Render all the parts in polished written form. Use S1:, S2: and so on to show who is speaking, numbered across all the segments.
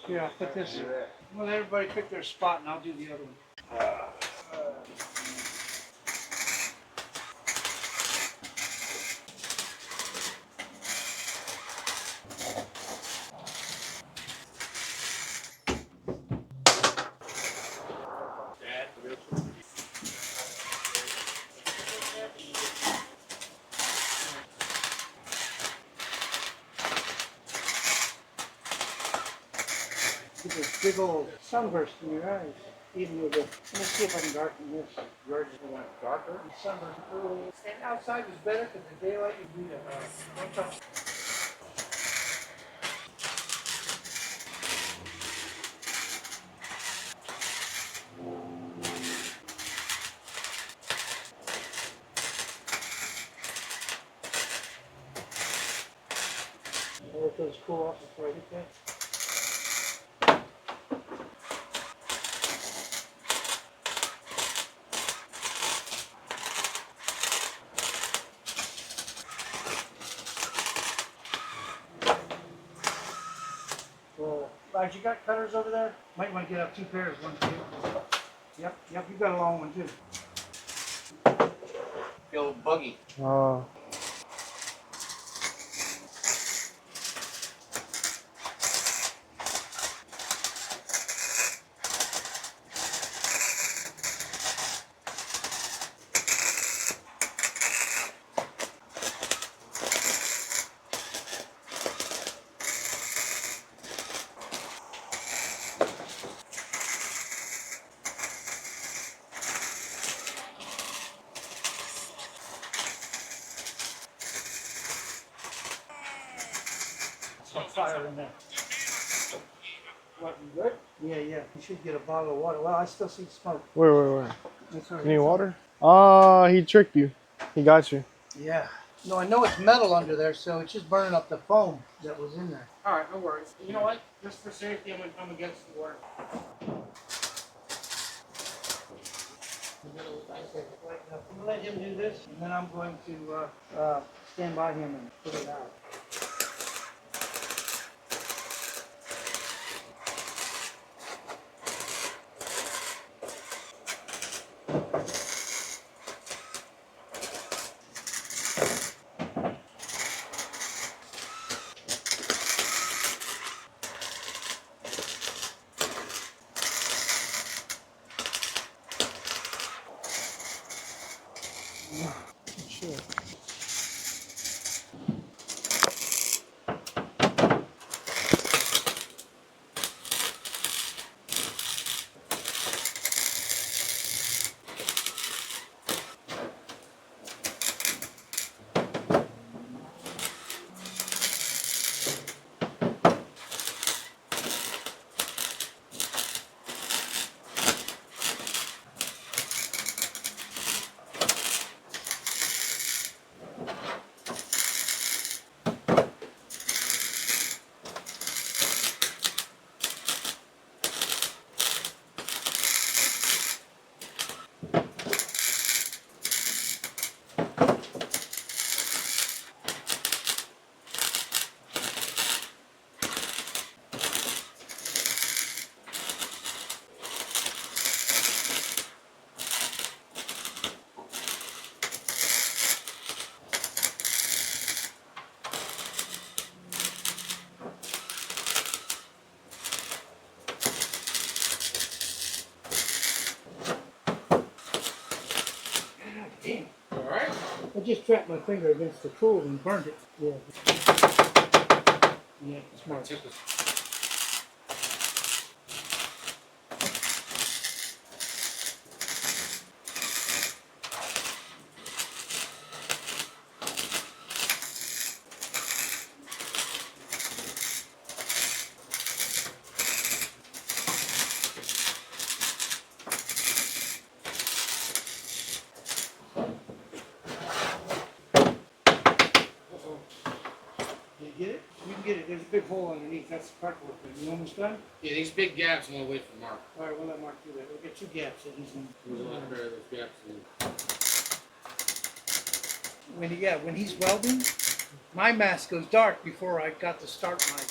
S1: Here, I'll put this. Well, everybody pick their spot, and I'll do the other one. Get this big old sunburst in your eyes, even with the. Let me see if I can darken this. Yours is going darker. The sunburst. And outside was better because the daylight would be one touch. I'll let those cool off before I hit that. Guys, you got cutters over there? Might want to get up 2 pairs, 1, 2. Yep, you got a long one too. The old buggy.
S2: Oh.
S1: Some fire in there. What, you good? Yeah. You should get a bottle of water. Well, I still see smoke.
S2: Where?
S1: That's all right.
S2: You need water? Ah, he tricked you. He got you.
S1: Yeah. No, I know it's metal under there, so it's just burning up the foam that was in there. All right, no worries. You know what? Just for safety, I'm going to come against the water. I'm going to let him do this, and then I'm going to stand by him and put it out.
S2: Sure. Damn. All right. I just trapped my finger against the tool and burned it. Yeah. Yeah, smart. Get it? You can get it. There's a big hole underneath. That's the part work. You almost done?
S3: Yeah, these big gaps, I'm gonna wait for Mark.
S1: All right, we'll let Mark do that. We'll get 2 gaps that he's in.
S3: There's a lot of those gaps in.
S1: When he's welding, my mask goes dark before I got to start my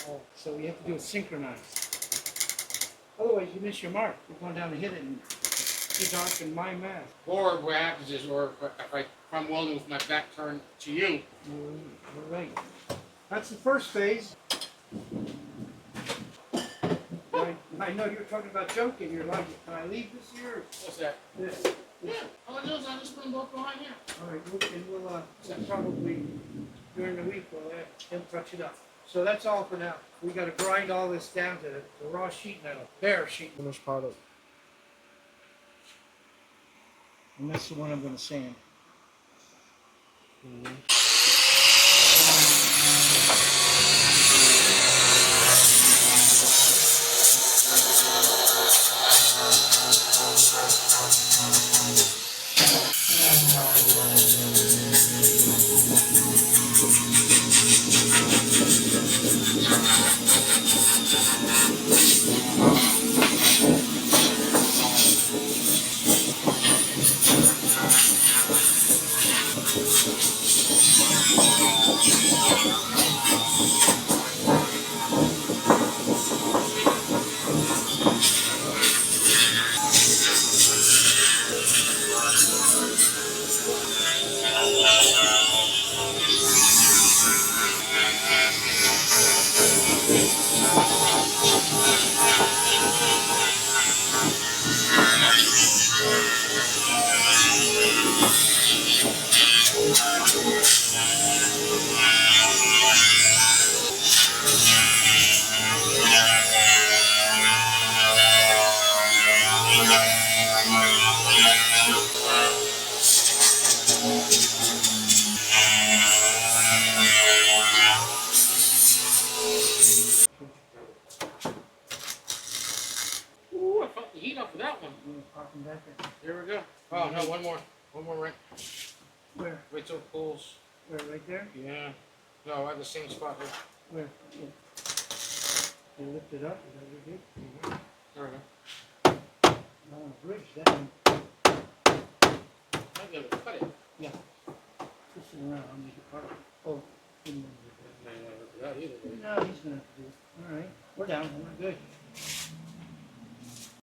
S2: Oh, so you have to do it synchronized. Otherwise, you miss your mark. You're going down to hit it and you darken my math.
S3: Or what happens is, if I'm welding with my back turned to you.
S2: You're right. That's the first phase. I know you're talking about joking. You're like, can I leave this here?
S3: What's that?
S2: This.
S3: Yeah. All I do is I just put them both behind here.
S2: All right, we'll probably during the week we'll have him touch it up. So that's all for now. We got to grind all this down to raw sheet metal, bare sheet. Finished product. And that's the one I'm going to sand.
S3: Ooh, I felt the heat off of that one.
S2: Popping back there.
S3: There we go. Oh, no, one more. One more ring.
S2: Where?
S3: Wait till it cools.
S2: Where? Right there?
S3: Yeah. No, I have the same spot here.
S2: Where? You lift it up. Is that what you did?
S3: Mm-hmm. There we go.
S2: I want to bridge that one.
S3: I'll be able to cut it.
S2: Yeah. Twist it around. I'll make it part of it. Oh, he didn't want to do
S3: I ain't gonna rip it out either,
S2: that.
S3: baby.
S2: No, he's going to have to do it. All right. We're down. We're good.